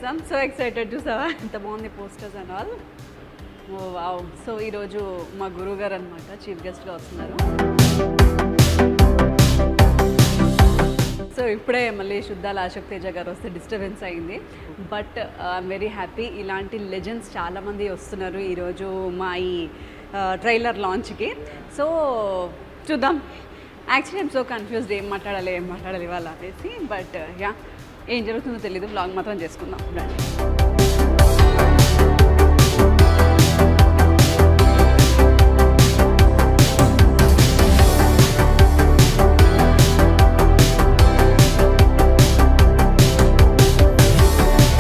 వచ్చేసాం. So excited, చూసావా ఎంత బాగుంది posters and all. Oh wow. So ఈరోజు మా గురువు గారు అనమాట చీఫ్ గెస్ట్గా వస్తున్నారు. సో ఇప్పుడే మళ్ళీ శుద్ధాల అశోక్ తేజ గారు వస్తే డిస్టర్బెన్స్ అయింది. బట్ ఐఎమ్ వెరీ హ్యాపీ, ఇలాంటి లెజెండ్స్ చాలామంది వస్తున్నారు ఈరోజు మా ఈ ట్రైలర్ లాంచ్కి. సో చూద్దాం. యాక్చువల్లీ ఐమ్ సో కన్ఫ్యూజ్డ్, ఏం మాట్లాడాలి ఇవాళ అనేసి. బట్ యా, ఏం జరుగుతుందో తెలీదు. బ్లాగ్ మాత్రం చేసుకుందాం.